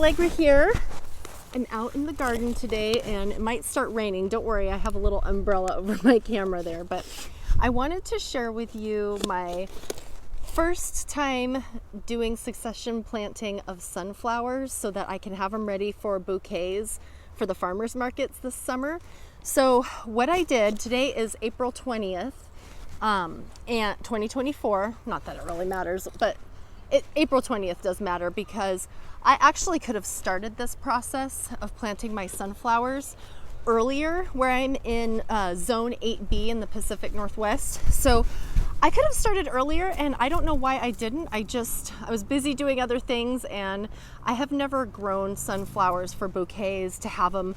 Allegra here. I'm out in the garden today and it might start raining. Don't worry, I have a little umbrella over my camera there, but I wanted to share with you my first time doing succession planting of sunflowers so that I can have them ready for bouquets for the farmers markets this summer. So what I did, today is April 20th, and 2024, not that it really matters, but April 20th does matter because I actually could have started this process of planting my sunflowers earlier where I'm in zone 8B in the Pacific Northwest. So I could have started earlier and I don't know why I didn't. I was busy doing other things, and I have never grown sunflowers for bouquets to have them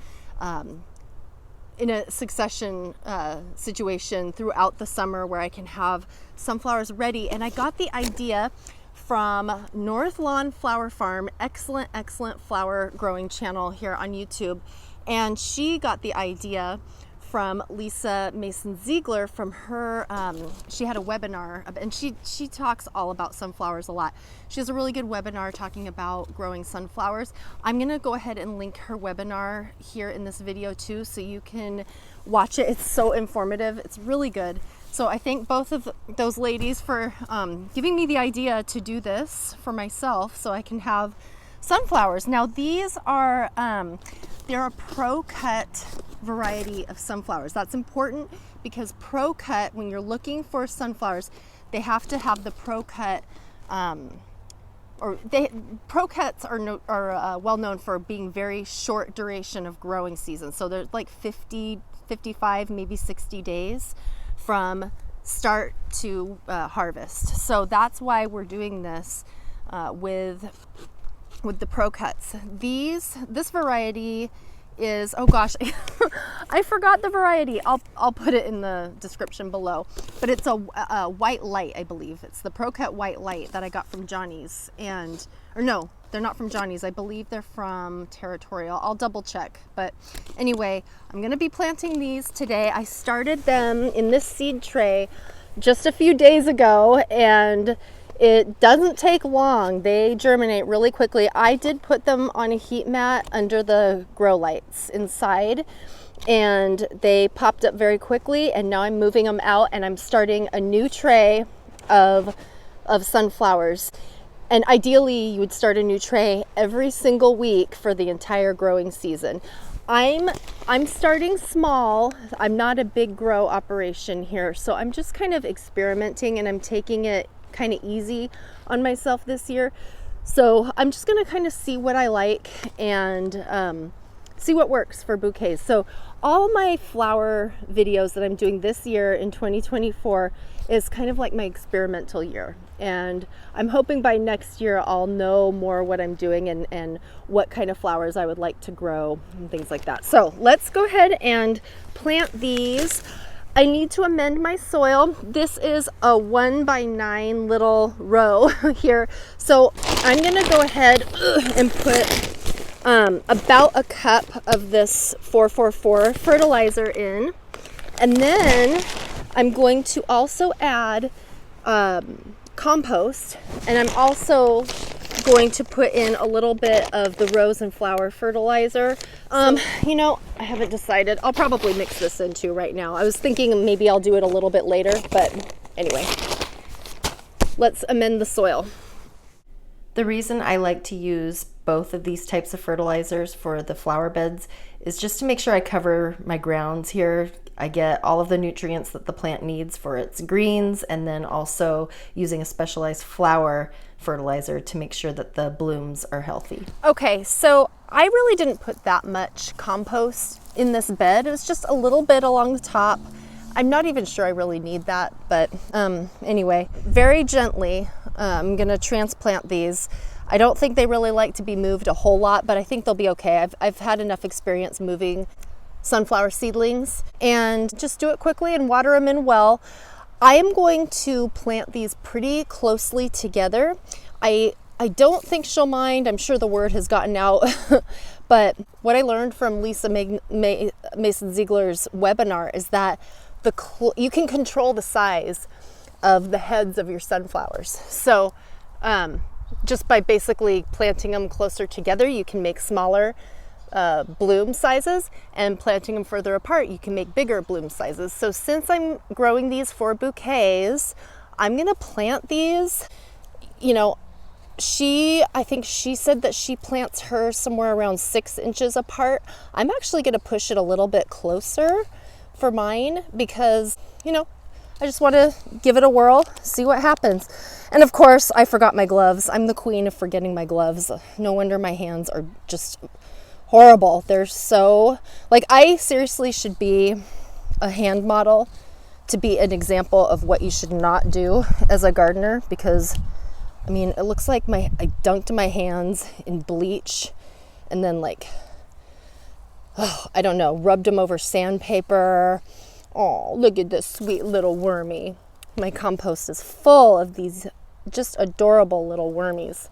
in a succession situation throughout the summer where I can have sunflowers ready. And I got the idea from North Lawn Flower Farm, excellent flower growing channel here on YouTube. And she got the idea from Lisa Mason-Ziegler from her, she had a webinar, and she talks all about sunflowers a lot. She has a really good webinar talking about growing sunflowers. I'm gonna go ahead and link her webinar here in this video too, so you can watch it. It's so informative, it's really good. So I thank both of those ladies for giving me the idea to do this for myself so I can have sunflowers. Now these are, they're a pro-cut variety of sunflowers. That's important because pro-cut, when you're looking for sunflowers, they have to have the pro-cut, pro-cuts are well known for being very short duration of growing season. So they're like 50, 55, maybe 60 days from start to harvest. So that's why we're doing this with the pro cuts. This variety is, oh gosh, I forgot the variety. I'll put it in the description below. But it's a white light, I believe. It's the pro cut white light that I got from Johnny's, or no, they're not from Johnny's. I believe they're from Territorial. I'll double check. But anyway, I'm gonna be planting these today. I started them in this seed tray just a few days ago, and it doesn't take long. They germinate really quickly. I did put them on a heat mat under the grow lights inside, and they popped up very quickly, and now I'm moving them out and I'm starting a new tray of sunflowers. And ideally you would start a new tray every single week for the entire growing season. I'm starting small. I'm not a big grow operation here, so I'm just kind of experimenting, and I'm taking it kind of easy on myself this year. So I'm just gonna kind of see what I like and see what works for bouquets. So all my flower videos that I'm doing this year in 2024 is kind of like my experimental year, and I'm hoping by next year I'll know more what I'm doing and what kind of flowers I would like to grow and things like that. So let's go ahead and plant these. I need to amend my soil. This is a 1x9 little row here. So I'm gonna go ahead and put about a cup of this 444 fertilizer in. And then I'm going to also add compost, and I'm also going to put in a little bit of the rose and flower fertilizer. You know, I haven't decided. I'll probably mix this in too right now. I was thinking maybe I'll do it a little bit later, but anyway, let's amend the soil. The reason I like to use both of these types of fertilizers for the flower beds is just to make sure I cover my grounds here. I get all of the nutrients that the plant needs for its greens, and then also using a specialized flower fertilizer to make sure that the blooms are healthy. Okay, so I really didn't put that much compost in this bed. It was just a little bit along the top. I'm not even sure I really need that, but anyway, very gently, I'm gonna transplant these. I don't think they really like to be moved a whole lot, but I think they'll be okay. I've had enough experience moving sunflower seedlings, and just do it quickly and water them in well. I am going to plant these pretty closely together. I don't think she'll mind. I'm sure the word has gotten out. But what I learned from Lisa Mason-Ziegler's webinar is that you can control the size of the heads of your sunflowers. So just by basically planting them closer together, you can make smaller bloom sizes, and planting them further apart, you can make bigger bloom sizes. So since I'm growing these for bouquets, I'm gonna plant these, you know, I think she said that she plants hers somewhere around 6 inches apart. I'm actually gonna push it a little bit closer for mine because, you know, I just want to give it a whirl, see what happens. And of course, I forgot my gloves. I'm the queen of forgetting my gloves. No wonder my hands are just horrible. They're so, like, I seriously should be a hand model to be an example of what you should not do as a gardener, because I mean, it looks like I dunked my hands in bleach and then, like, oh, I don't know, rubbed them over sandpaper. Oh, look at this sweet little wormy. My compost is full of these just adorable little wormies.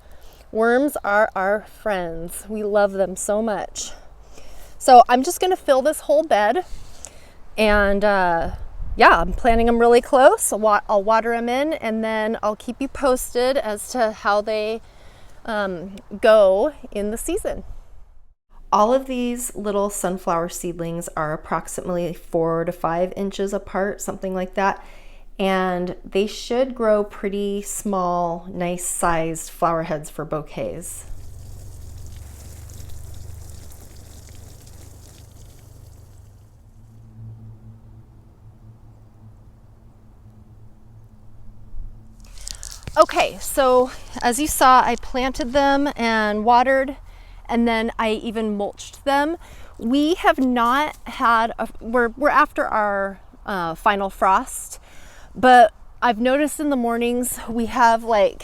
Worms are our friends. We love them so much. So I'm just gonna fill this whole bed, and yeah, I'm planting them really close. I'll water them in, and then I'll keep you posted as to how they go in the season. All of these little sunflower seedlings are approximately 4 to 5 inches apart, something like that. And they should grow pretty small, nice sized flower heads for bouquets. Okay, so as you saw, I planted them and watered, and then I even mulched them. We have not had, we're after our final frost, but I've noticed in the mornings we have like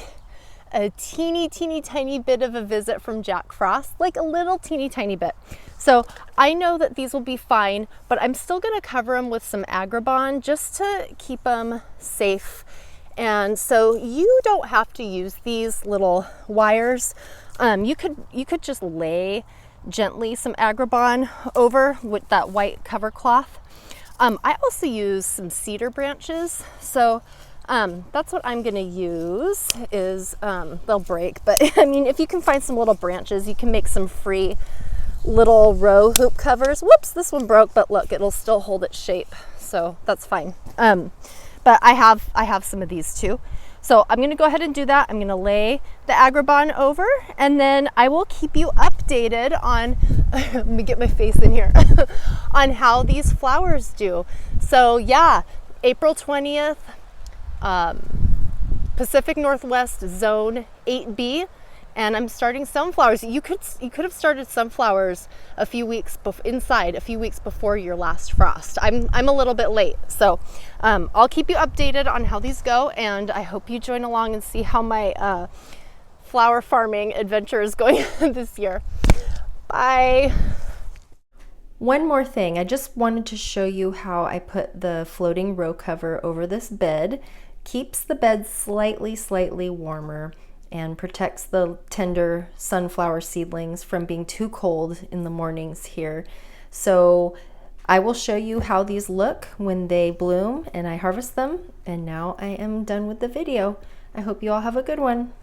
a teeny tiny bit of a visit from Jack Frost, like a little teeny tiny bit. So I know that these will be fine, but I'm still gonna cover them with some Agribon just to keep them safe. And so you don't have to use these little wires. You could just lay gently some Agribon over with that white cover cloth. I also use some cedar branches. So that's what I'm gonna use is, they'll break, but I mean, if you can find some little branches, you can make some free little row hoop covers. Whoops, this one broke, but look, it'll still hold its shape. So that's fine. But I have some of these too. So I'm gonna go ahead and do that. I'm gonna lay the Agribon over, and then I will keep you updated on, let me get my face in here, on how these flowers do. So yeah, April 20th, Pacific Northwest Zone 8B, and I'm starting sunflowers. You could have started sunflowers a few weeks before your last frost. I'm a little bit late, so I'll keep you updated on how these go, and I hope you join along and see how my flower farming adventure is going this year. Bye. One more thing, I just wanted to show you how I put the floating row cover over this bed. Keeps the bed slightly warmer and protects the tender sunflower seedlings from being too cold in the mornings here. So I will show you how these look when they bloom and I harvest them. And now I am done with the video. I hope you all have a good one.